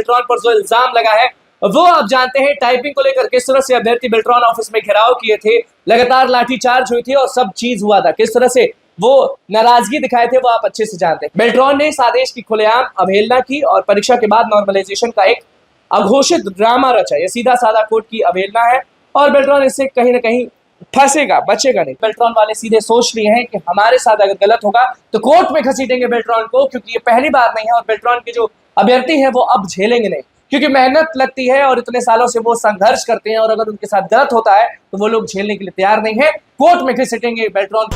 बेल्ट्रॉन पर जो इल्जाम लगा है वो आप जानते हैं। टाइपिंग को लेकर किस तरह से अभ्यर्थी बेल्ट्रॉन ऑफिस में घेराव किए थे, लगातार लाठीचार्ज हुई थी और सब चीज हुआ था, किस तरह से वो नाराजगी दिखाए थे वो आप अच्छे से जानते हैं। बेल्ट्रॉन ने इस आदेश की खुलेआम अवहेलना की और परीक्षा के बाद नॉर्मलाइजेशन का एक अघोषित ड्रामा रचा। यह सीधा साधा कोर्ट की अवहेलना है और बेल्ट्रॉन इससे कहीं ना कहीं फंसेगा, बचेगा नहीं। बेल्ट्रॉन वाले सीधे सोच लिए हैं कि हमारे साथ अगर गलत होगा तो कोर्ट में घसीटेंगे बेल्ट्रॉन को, क्योंकि ये पहली बार नहीं है और बेल्ट्रॉन के जो अभ्यर्थी है वो अब झेलेंगे नहीं, क्योंकि मेहनत लगती है और इतने सालों से वो संघर्ष करते हैं और अगर उनके साथ गलत होता है तो वो लोग झेलने के लिए तैयार नहीं है। कोर्ट में घसीटेंगे बेल्ट्रॉन।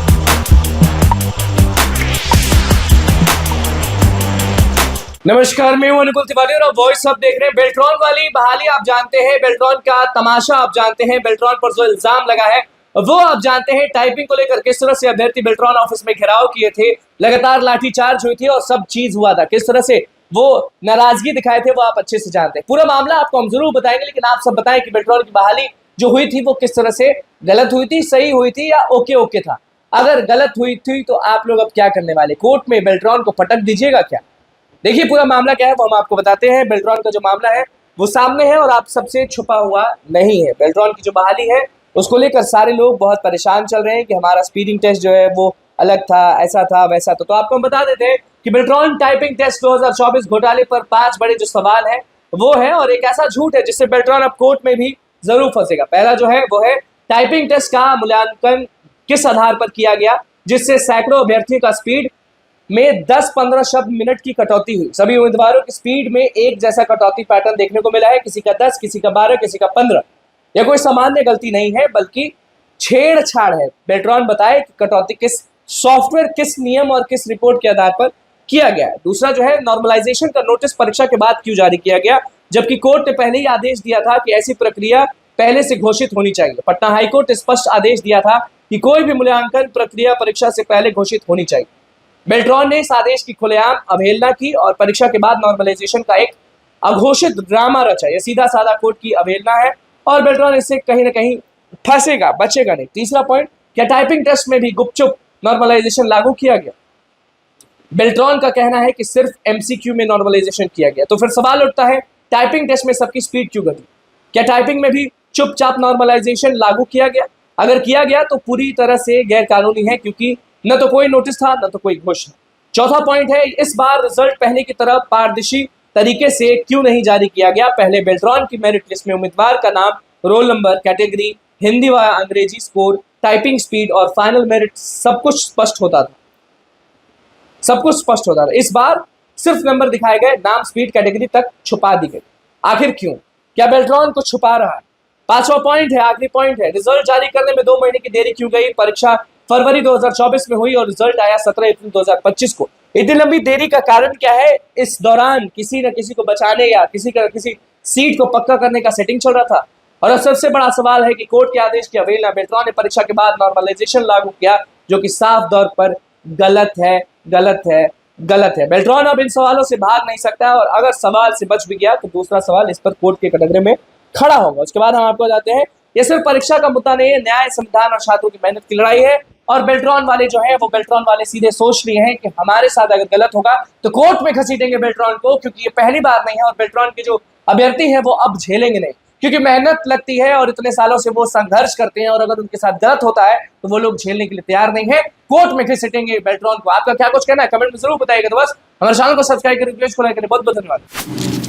नमस्कार, मैं हूं अनुकुल तिवारी और वॉइस अब देख रहे हैं। बेल्ट्रॉन वाली बहाली आप जानते हैं, बेल्ट्रॉन का तमाशा आप जानते हैं, बेल्ट्रॉन पर जो इल्जाम लगा है वो आप जानते हैं। टाइपिंग को लेकर किस तरह से अभ्यर्थी बेल्ट्रॉन ऑफिस में घेराव किए थे, लगातार लाठीचार्ज हुई थी और सब चीज हुआ था, किस तरह से वो नाराजगी दिखाए थे वो आप अच्छे से जानते हैं। पूरा मामला आपको हम जरूर बताएंगे, लेकिन आप सब बताएं कि बेल्ट्रॉन की बहाली जो हुई थी वो किस तरह से गलत हुई थी, सही हुई थी या ओके ओके था। अगर गलत हुई थी तो आप लोग अब क्या करने वाले, कोर्ट में बेल्ट्रॉन को पटक दीजिएगा क्या? देखिए पूरा मामला क्या है वो हम आपको बताते हैं। बेल्ट्रॉन का जो मामला है वो सामने है और आप सबसे छुपा हुआ नहीं है। बेल्ट्रॉन की जो बहाली है उसको लेकर सारे लोग बहुत परेशान चल रहे हैं कि हमारा स्पीडिंग टेस्ट जो है वो अलग था, ऐसा था, वैसा था। तो आपको हम बता देते हैं कि बेल्ट्रॉन टाइपिंग टेस्ट 2024 घोटाले पर 5 बड़े जो सवाल है वो है और एक ऐसा झूठ है जिससे बेल्ट्रॉन अब कोर्ट में भी जरूर फंसेगा। पहला जो है वो है टाइपिंग टेस्ट का मूल्यांकन किस आधार पर किया गया, जिससे सैकड़ों अभ्यर्थियों का स्पीड में 10-15 शब्द मिनट की कटौती हुई। सभी उम्मीदवारों की स्पीड में एक जैसा कटौती पैटर्न देखने को मिला है, किसी का 10, किसी का 12, किसी का 15। यह कोई सामान्य गलती नहीं है बल्कि छेड़छाड़ है। बेल्ट्रॉन बताए कि कटौती किस सॉफ्टवेयर, किस नियम और किस रिपोर्ट के आधार पर किया गया है। दूसरा जो है नॉर्मलाइजेशन का नोटिस परीक्षा के बाद क्यों जारी किया गया, जबकि कोर्ट ने पहले ही आदेश दिया था कि ऐसी प्रक्रिया पहले से घोषित होनी चाहिए। पटना हाईकोर्ट ने स्पष्ट आदेश दिया था कि कोई भी मूल्यांकन प्रक्रिया परीक्षा से पहले घोषित होनी चाहिए। बेल्ट्रॉन ने इस आदेश की खुलेआम अवहेलना की और परीक्षा के बाद नॉर्मलाइजेशन का एक अघोषित ड्रामा रचा। यह सीधा साधा कोर्ट की अवहेलना है और बेल्ट्रॉन इससे कहीं ना कहीं फंसेगा, बचेगा नहीं। तीसरा पॉइंट, क्या टाइपिंग टेस्ट में भी गुपचुप नॉर्मलाइजेशन लागू किया गया? बेल्ट्रॉन का कहना है कि सिर्फ एमसीक्यू में नॉर्मलाइजेशन किया गया। तो फिर सवाल उठता है, टाइपिंग टेस्ट में सबकी स्पीड क्यों घटी? क्या टाइपिंग में भी चुपचाप नॉर्मलाइजेशन लागू किया गया? अगर किया गया तो पूरी तरह से गैर कानूनी है, क्योंकि न तो कोई नोटिस था न तो कोई घोषणा। चौथा पॉइंट है, इस बार रिजल्ट पहले की तरह पारदर्शी तरीके से क्यों नहीं जारी किया गया? पहले बेल्ट्रॉन की मेरिट लिस्ट में उम्मीदवार का नाम, रोल नंबर, कैटेगरी, हिंदी व अंग्रेजी स्कोर, टाइपिंग स्पीड और फाइनल मेरिट सब कुछ स्पष्ट होता था, सब कुछ स्पष्ट होता था। इस बार सिर्फ नंबर दिखाए गए, नाम, स्पीड, कैटेगरी तक छुपा दी गई। आखिर क्यों? क्या बेल्ट्रॉन को छुपा रहा है? पांचवा पॉइंट है, आखिरी पॉइंट है, रिजल्ट जारी करने में 2 महीने की देरी क्यों गई? परीक्षा फरवरी 2024 में हुई और रिजल्ट आया 17 अप्रैल 2025 को। इतनी लंबी देरी का कारण क्या है? इस दौरान किसी न किसी को बचाने या किसी सीट को पक्का करने का सेटिंग चल रहा था। और अब सबसे बड़ा सवाल है कि कोर्ट के आदेश की अवहेलना। बेल्ट्रॉन ने परीक्षा के बाद नॉर्मलाइजेशन लागू किया, जो कि साफ तौर पर गलत है, गलत है, गलत है। बेल्ट्रॉन अब इन सवालों से भाग नहीं सकता और अगर सवाल से बच भी गया तो दूसरा सवाल इस पर कोर्ट के कटघरे में खड़ा होगा। उसके बाद हम आपको बताते हैं, ये सिर्फ परीक्षा का मुद्दा नहीं है, न्याय, संविधान और छात्रों की मेहनत की लड़ाई है। और बेल्ट्रॉन वाले जो है वो बेल्ट्रॉन वाले सीधे सोच लिए हैं कि हमारे साथ अगर गलत होगा तो कोर्ट में घसीटेंगे बेल्ट्रॉन को, क्योंकि ये पहली बार नहीं है और बेल्ट्रॉन के जो अभ्यर्थी है वो अब झेलेंगे नहीं, क्योंकि मेहनत लगती है और इतने सालों से वो संघर्ष करते हैं और अगर उनके साथ गलत होता है तो वो लोग झेलने के लिए तैयार नहीं है। कोर्ट में घसीटेंगे बेल्ट्रॉन को। आपका क्या कुछ कहना है कमेंट में जरूर बताइएगा। तो बस हमारे चैनल को सब्सक्राइब करें, पेज को लाइक करें। बहुत बहुत धन्यवाद।